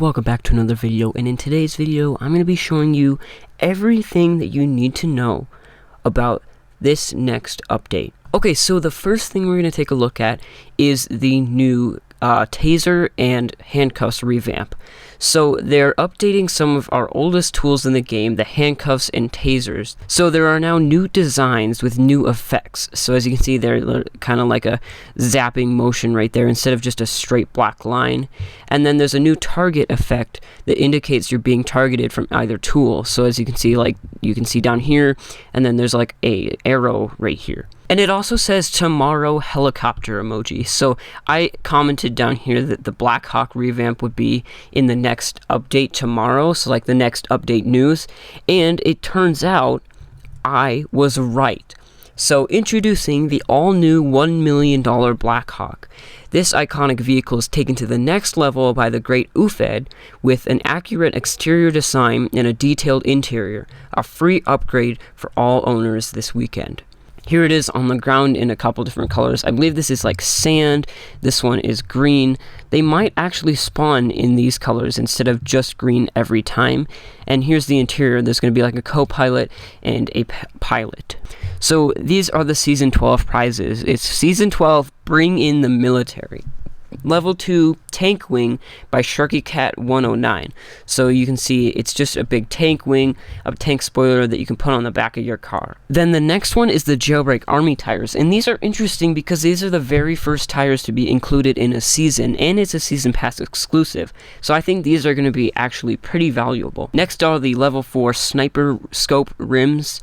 welcome back to another video, and in today's video I'm going to be showing you everything that you need to know about this next update. Okay, so the first thing we're going to take a look at is the new taser and handcuffs revamp. So they're updating some of our oldest tools in the game, the handcuffs and tasers. So there are now new designs with new effects. So as you can see, they're kind of like a zapping motion right there instead of just a straight black line. And then there's a new target effect that indicates you're being targeted from either tool. So as you can see, like you can see down here, and then there's like a arrow right here. And it also says tomorrow helicopter emoji. So I commented down here that the Black Hawk revamp would be in the next update tomorrow, so like the next update news, and it turns out I was right. So introducing the all-new $1 million Black Hawk. This iconic vehicle is taken to the next level by the great UFED with an accurate exterior design and a detailed interior, a free upgrade for all owners this weekend. Here it is on the ground in a couple different colors. I believe this is like sand, this one is green. They might actually spawn in these colors instead of just green every time. And here's the interior. There's going to be like a co-pilot and a pilot. So these are the Season 12 prizes. It's Season 12, Bring in the Military. Level 2 Tank Wing by Sharky Cat 109. So you can see it's just a big tank wing, a tank spoiler that you can put on the back of your car. Then the next one is the Jailbreak Army tires, and these are interesting because these are the very first tires to be included in a season, and it's a season pass exclusive. So I think these are going to be actually pretty valuable. Next are the level 4 Sniper Scope rims,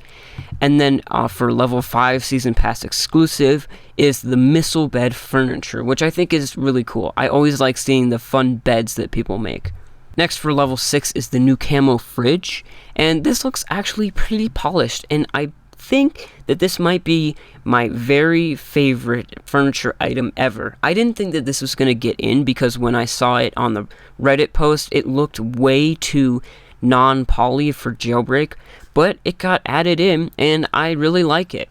and then for level 5 season pass exclusive is the missile bed furniture, which I think is really cool. I always like seeing the fun beds that people make. Next for level 6 is the new camo fridge, and this looks actually pretty polished, and I think that this might be my very favorite furniture item ever. I didn't think that this was going to get in because when I saw it on the Reddit post, it looked way too non-poly for Jailbreak, but it got added in and I really like it.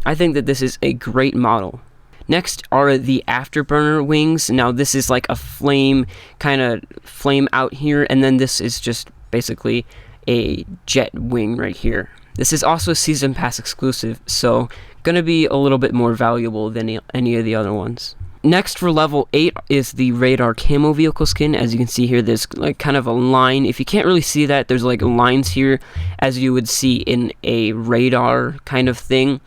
I think that this is a great model. Next are the afterburner wings. Now this is like a flame, kind of flame out here, and then this is just basically a jet wing right here. This is also a season pass exclusive, so gonna be a little bit more valuable than any of the other ones. Next for level 8 is the radar camo vehicle skin. As you can see here, there's like kind of a line. If you can't really see that, there's like lines here as you would see in a radar kind of thing.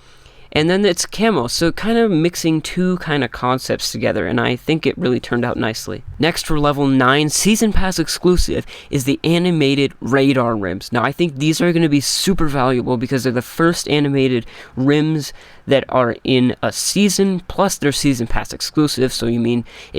And then it's camo, so kind of mixing two kind of concepts together, and I think it really turned out nicely. Next for level 9, season pass exclusive, is the animated radar rims. Now I think these are going to be super valuable because they're the first animated rims that are in a season, plus they're season pass exclusive, so it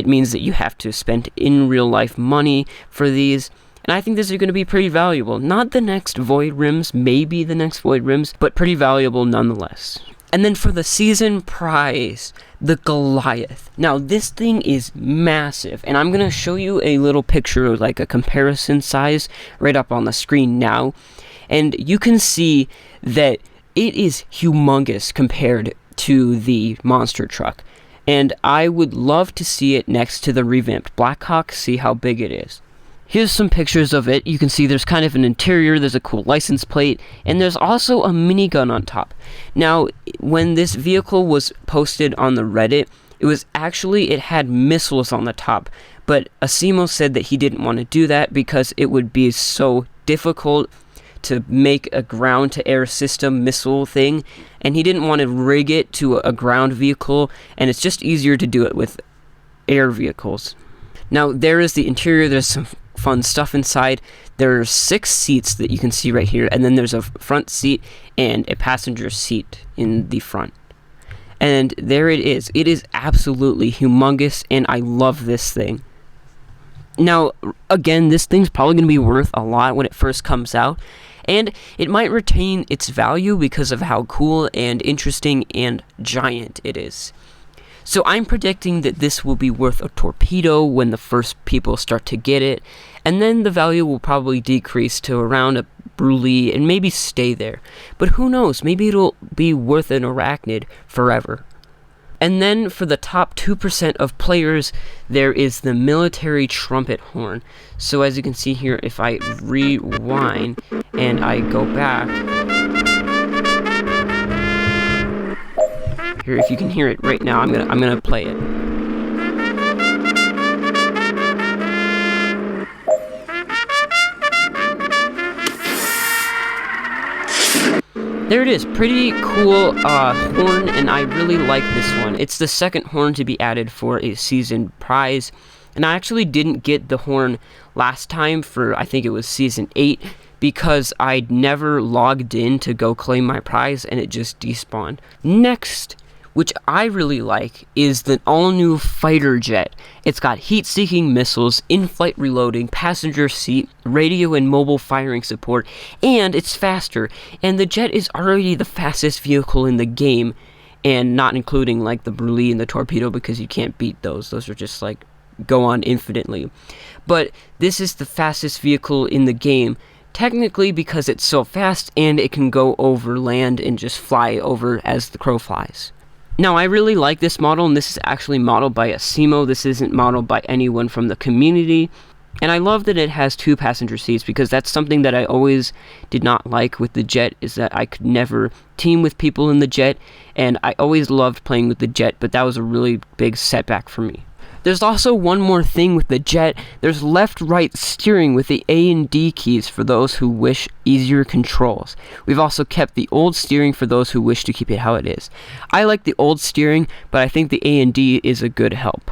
means that you have to spend in real life money for these. And I think these are going to be pretty valuable. Not the next Void rims, maybe the next Void rims, but pretty valuable nonetheless. And then for the season prize, the Goliath. Now this thing is massive, and I'm going to show you a little picture of like a comparison size right up on the screen now. And you can see that it is humongous compared to the monster truck. And I would love to see it next to the revamped Black Hawk, see how big it is. Here's some pictures of it. You can see there's kind of an interior, there's a cool license plate, and there's also a minigun on top. Now, when this vehicle was posted on the Reddit, it had missiles on the top, but Asimo said that he didn't want to do that because it would be so difficult to make a ground-to-air system missile thing, and he didn't want to rig it to a ground vehicle, and it's just easier to do it with air vehicles. Now, there is the interior. There's some fun stuff inside. There are 6 seats that you can see right here, and then there's a front seat and a passenger seat in the front. And there it is. It is absolutely humongous, and I love this thing. Now, again, this thing's probably going to be worth a lot when it first comes out, and it might retain its value because of how cool and interesting and giant it is. So I'm predicting that this will be worth a torpedo when the first people start to get it, and then the value will probably decrease to around a Brulee and maybe stay there. But who knows, maybe it'll be worth an arachnid forever. And then for the top 2% of players, there is the military trumpet horn. So as you can see here, if I rewind and I go back, here, if you can hear it right now, I'm gonna play it. There it is, pretty cool horn, and I really like this one. It's the second horn to be added for a season prize, and I actually didn't get the horn last time for, I think it was season 8, because I'd never logged in to go claim my prize, and it just despawned. Next, which I really like, is the all-new fighter jet. It's got heat-seeking missiles, in-flight reloading, passenger seat, radio and mobile firing support, and it's faster. And the jet is already the fastest vehicle in the game, and not including like the Brulee and the torpedo, because you can't beat those. Those are just like go on infinitely. But this is the fastest vehicle in the game, technically because it's so fast and it can go over land and just fly over as the crow flies. Now, I really like this model, and this is actually modeled by a Simo. This isn't modeled by anyone from the community. And I love that it has 2 passenger seats, because that's something that I always did not like with the jet, is that I could never team with people in the jet, and I always loved playing with the jet, but that was a really big setback for me. There's also one more thing with the jet. There's left-right steering with the A and D keys for those who wish easier controls. We've also kept the old steering for those who wish to keep it how it is. I like the old steering, but I think the A and D is a good help.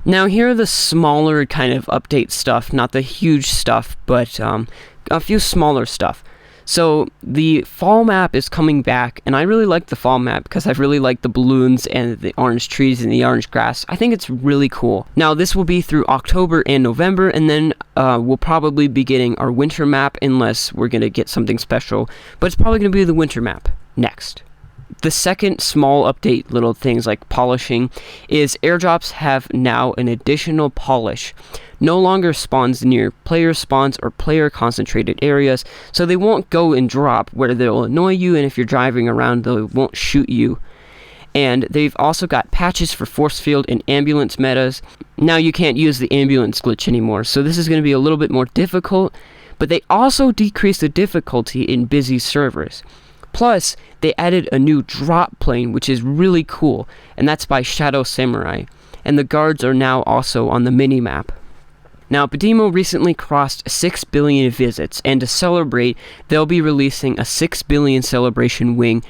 Now here are the smaller kind of update stuff, not the huge stuff, but a few smaller stuff. So the fall map is coming back, and I really like the fall map because I really like the balloons and the orange trees and the orange grass. I think it's really cool. Now this will be through October and November, and then we'll probably be getting our winter map unless we're going to get something special, but it's probably going to be the winter map next. The second small update, little things like polishing, is airdrops have now an additional polish. No longer spawns near player spawns or player concentrated areas, so they won't go and drop where they'll annoy you, and if you're driving around they won't shoot you. And they've also got patches for force field and ambulance metas. Now you can't use the ambulance glitch anymore, so this is going to be a little bit more difficult, but they also decreased the difficulty in busy servers. Plus, they added a new drop plane, which is really cool, and that's by Shadow Samurai, and the guards are now also on the minimap. Now, Padimo recently crossed 6 billion visits, and to celebrate, they'll be releasing a 6 billion celebration wing,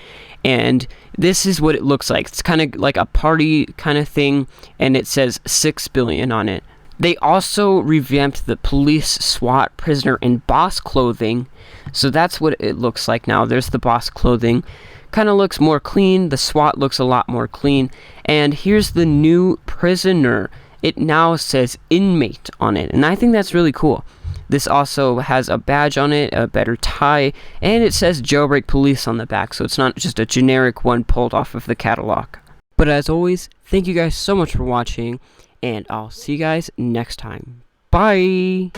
and this is what it looks like. It's kind of like a party kind of thing, and it says 6 billion on it. They also revamped the police, SWAT, prisoner, and boss clothing, so that's what it looks like now. There's the boss clothing. Kind of looks more clean. The SWAT looks a lot more clean. And here's the new prisoner. It now says inmate on it, and I think that's really cool. This also has a badge on it, a better tie, and it says Jailbreak Police on the back, so it's not just a generic one pulled off of the catalog. But as always, thank you guys so much for watching, and I'll see you guys next time. Bye!